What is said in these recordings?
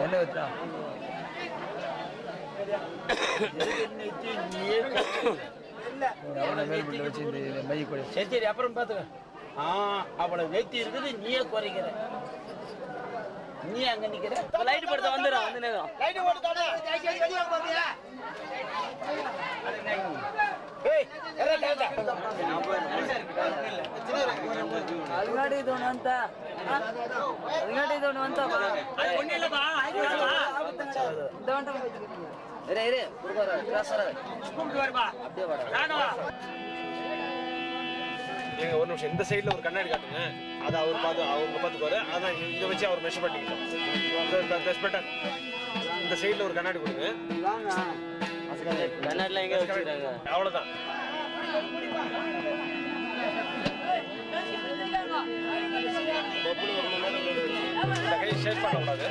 என்ன வச்சா சரி அப்புறம் பாத்துக்க. அவளை வெட்டி இருக்குது, நீயே குறைக்கிற. நீ அங்க நிக்கிற. லைட் படுத்த வந்துடும். வந்து லைட் போட்டு அதுங்காட்டி இது ஒண்ணு வந்தா நீங்க ஒரு நிமிஷம் இந்த சைடுல ஒரு கண்ணாடி காட்டுங்க. அதை அவர் பார்த்து அவங்க பார்த்துக்குவாரு. அதான் இதை வச்சு அவர் மெஷர் பண்ணிக்கிட்டோம். இந்த சைடுல ஒரு கண்ணாடி கொடுங்க. கண்ணாடிலாம் எங்க வச்சுக்கிறாங்க? அவ்வளவுதான். இந்த கை ஷேக் பண்ணக்கூடாது.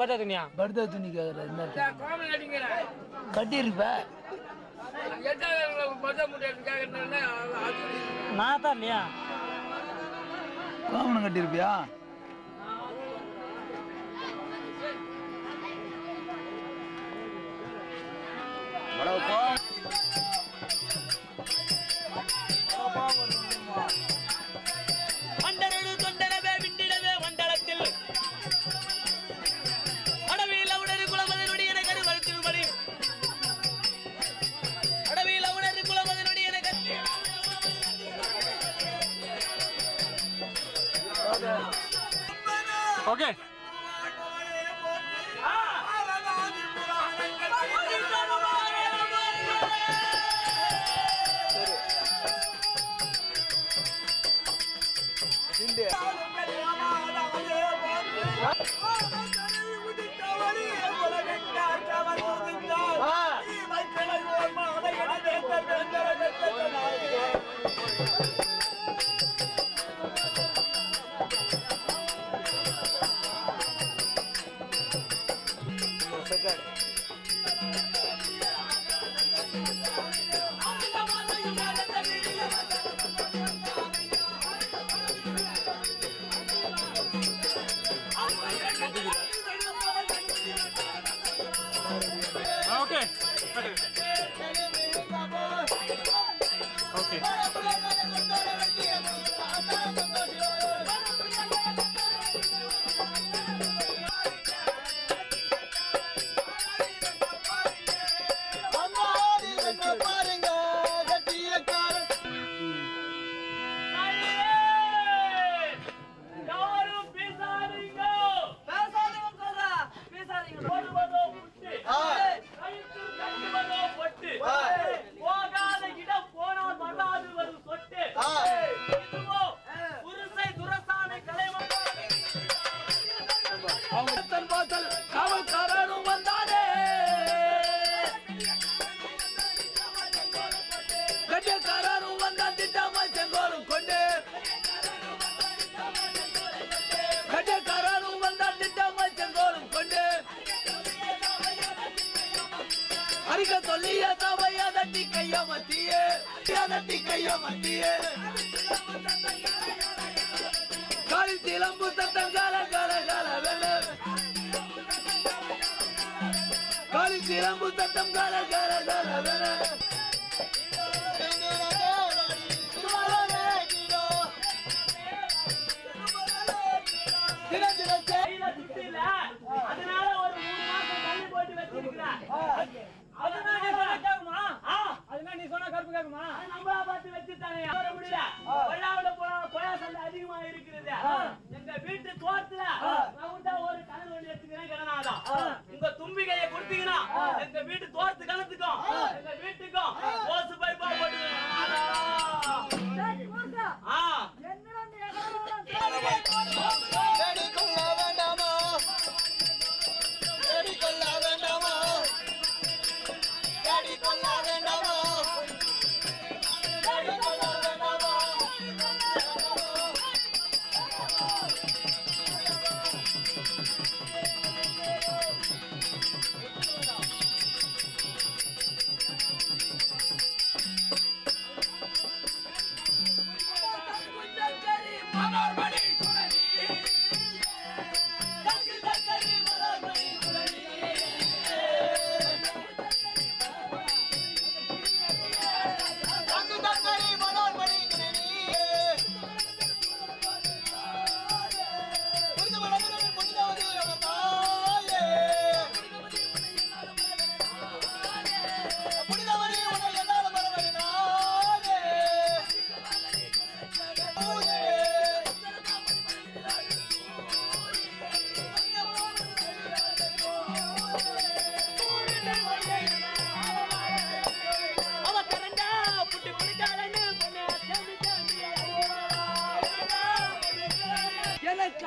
படுத்த துணியா? படுத்த துணி கட்டி இருப்ப நான் தான் இல்லையா? கோமணம் கட்டியிருப்பியா? ஓகே. நடத்தி கையோ மத்தியே காலி சிலம்பு சத்தம் கால கால கால வேண காலி சிலம்பு சத்தம் கால கால கால வேண அதனால ஒரு 3 மாசம் தள்ளி போட்டு வச்சிருக்கிறேன். அதனால நீ சொன்னா கருப்பு கேக்குமா? நம்மளா பார்த்து வச்சுட்டானே வர முடியல. கொள்ளாவில போனா கொயா சண்டை அதிகமா இருக்கிறது. எங்க வீட்டு தோட்டத்துல ரவுண்டா ஒரு கணல் ஒண்ணு எடுத்துக்கிறேன் கடனாதான். உங்க தும்பிக்கையை கொடுத்தீங்கன்னா எங்க வீட்டு தோட்டத்து கணத்துக்கும் எங்க வீட்டுக்கும் ஓசு பைப்பா போட்டுக்கிறேன்.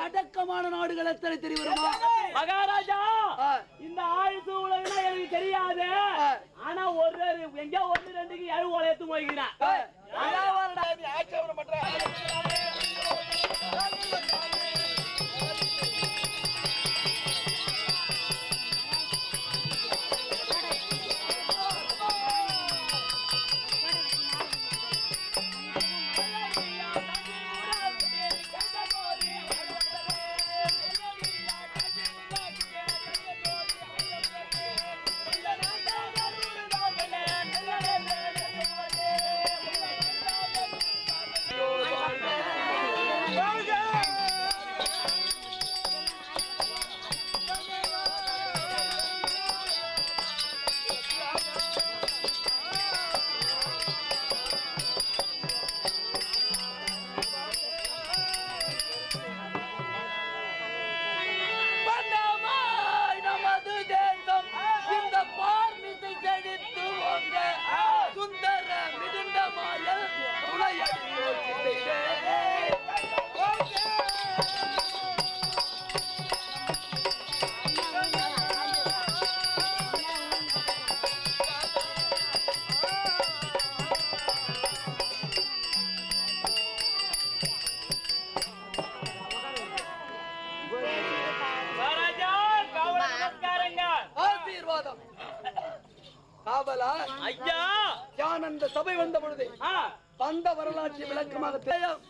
அடக்கமான நாடுகள் எத்தனை தெரியுமா மகாராஜா? இந்த ஆயுசு உலகம் எனக்கு தெரியாது. ஆனா ஒரு எங்க 1 2க்கு 7 உலகத்து போய்க்கிறேன். காவலா ஐயா, யான் அந்த சபை வந்த பொழுது வந்த வரலாற்று விளக்கமாக தேயம்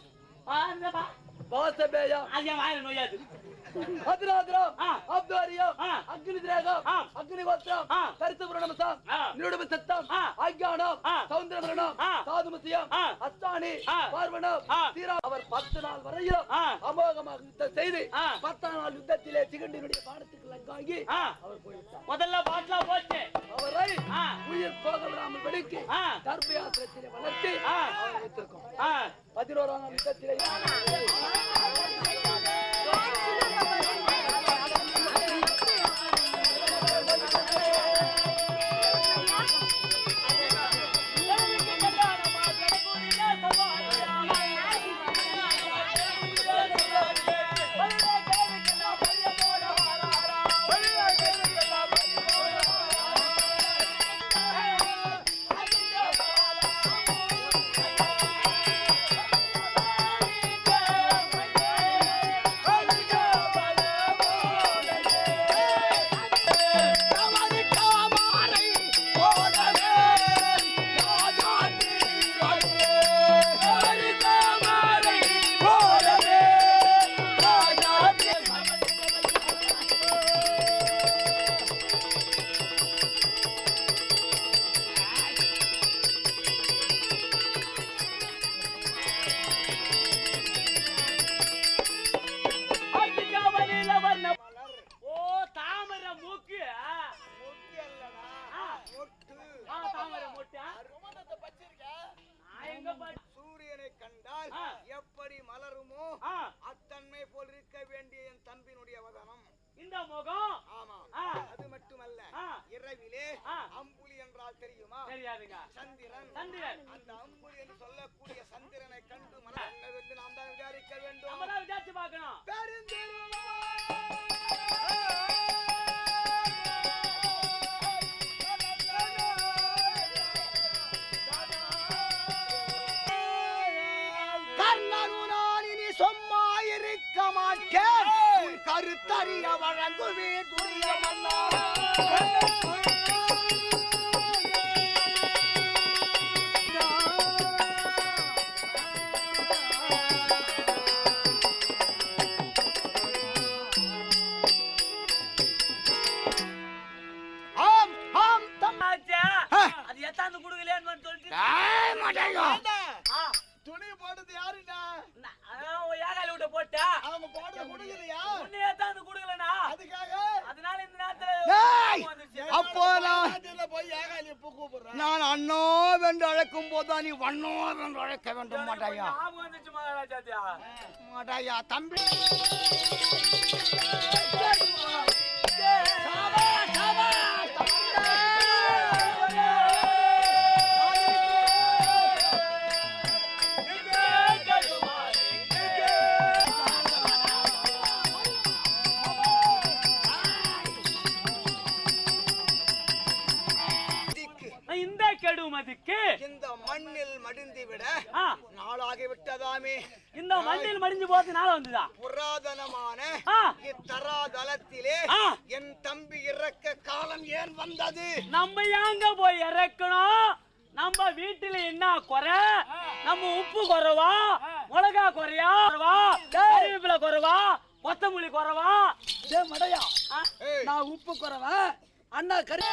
வாசபேயம் அதிராதிரம் அப்தாரியம் அக்னிதிரேகம் அக்னிகோத்திரம் கருத்துபுரணமசம் நிருடம சத்தம் ஆக்ஞானம் சௌந்தரமரணம் சாதுமசியம் அஸ்தானி பார்வணம் தீரா. அவர் 10 நாள் வரையிலும் அமோகமாக யுத்தம் செய்து 10ஆம் நாள் யுத்தத்திலே சிகண்டினுடைய பாடத்துக்கு லங்காகி அவர் போய்விட்டார். முதல்ல பாட்லா போச்சு. அவரை உயிர் போக விடாமல் வெடிக்கு தர்பயாத்திரத்திலே வளர்த்து அவர் வைத்திருக்கோம். 11ஆம் நாள் யுத்தத்திலே எப்படி மலருமோ அத்தன்மை போல் இருக்க வேண்டிய என் தம்பியினுடைய வதனம். இந்த முகம். ஆமா. அது மட்டுமல்ல, இரவிலே அம்புலி என்றால் தெரியுமா? தெரியாதுங்க. சந்திரன். அந்த அம்புலி என்று சொல்லக்கூடிய சந்திரனை கண்டு மனம் என்னவென்று நாம் தான் விசாரிக்க வேண்டும். நம்ம தான் விசாரிச்சு பார்க்கணும். சும்மா இருக்க மாட்டேன், கருத்தறிய வழங்குவே துரிய மன்னா. அது எத்தாந்து குடுக்கலையான்னு சொல்லிட்டு துணி போட்டது யாருடா? ஏகாலி விட்ட போட்டா அவங்க போட்டது குடுக்கலையா? உன்னை எத்தாந்து குடுக்கலனா அதுக்காக. அதனால இந்த நேரத்துல அப்போ நான் அண்ணோ வென்று அழைக்கும் போதுதான் நீ வண்ணோ வென்று அழைக்க வேண்டும். மாட்டாயா மாட்டாயா தம்பி. இந்த மண்ணில் மடிந்து விட நாளாகி விட்டதாமே. இந்த மண்ணில் மடிஞ்சு போது நாள் வந்துதா? புராதனமான இத்தராதலத்திலே என் தம்பி இறக்க காலம் ஏன் வந்தது? நம்ம எங்க போய் இறக்கணும்? நம்ம வீட்டுல என்ன குறை? நம்ம உப்பு குறைவா, மிளகா குறையா, கறிவேப்பிலை குறைவா, கொத்தமல்லி குறைவா? மடையா, நான் உப்பு குறைவா, அண்ணா கறி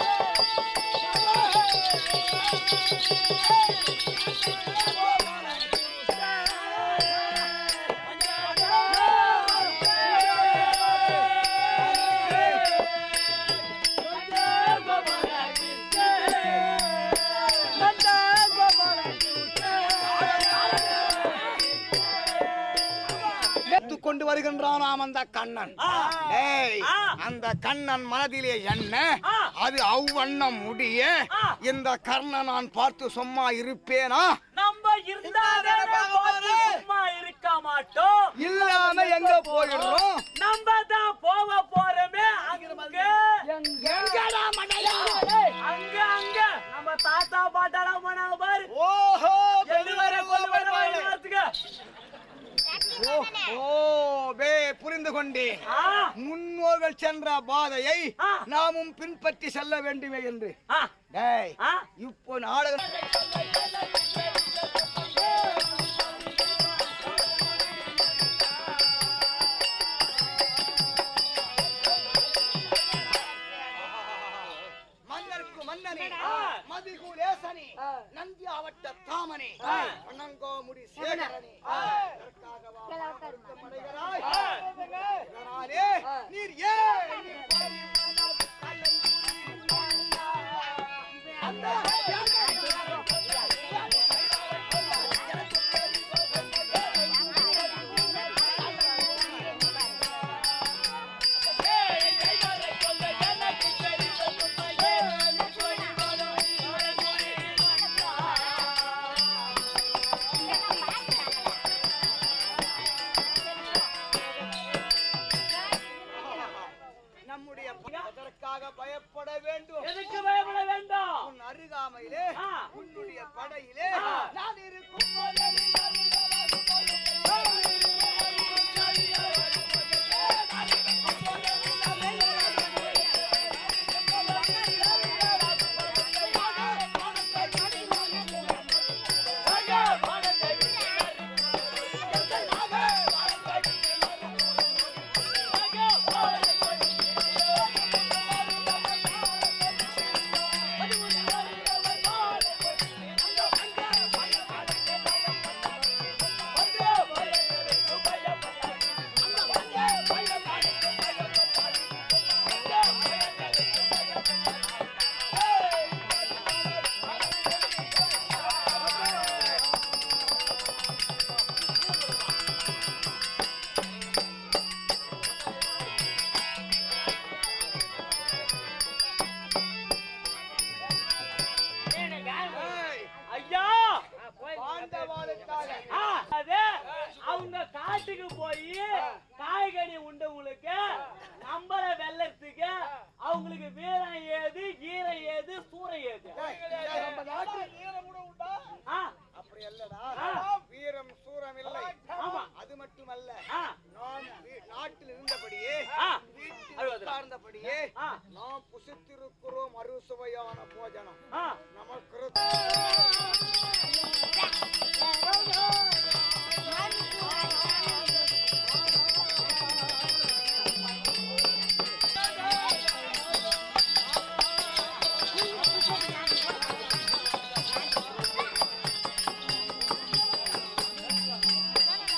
கொண்டு வருகின்றான் அந்த கண்ணன். அந்த கண்ணன் மனதிலே என்ன? அது அவ்வண்ணம் முடிய இந்த கர்ணன் நான் பார்த்து சும்மா இருப்பேனா? நம்ம சும்மா இருக்க மாட்டோம். இல்லாம எங்க போயிடுறோம்? நம்ம தான் போக போறோமே. அங்க அங்க நம்ம தாத்தா பாட்டாடா போனாங்க பாரு. ஓஹோ, புரிந்து கொண்டேன். முன்னோர்கள் சென்ற பாதையை நாமும் பின்பற்றி செல்ல வேண்டுமே என்று. இப்போ நாடகம் மதிகுலேசனே, நந்தி ஆவட்ட தாமனே, வண்ணங்கோமுடி சேகரனே, நீர் வீட்டுக்கு போய் காய்கறி உண்டவங்களுக்கு நம்பர வெள்ளத்துக்கு அவங்களுக்கு வீரம் ஏது ஈரம் ஏது சூரம் ஏது நம்ம நாட்டுல வீரம் கூட உண்டா? ஆ, அப்படி அல்லடா. வீரம் சூரம் இல்லை. ஆமா. அது மட்டுமல்ல, ஆ, நான் நாட்டில் இருந்தபடியே ஆ, வீட்டில் உட்கார்ந்தபடியே ஆ, நாம் புசித்திருக்கிறோம் அறுசுவையான போஜனம். ஆ, நமக்கு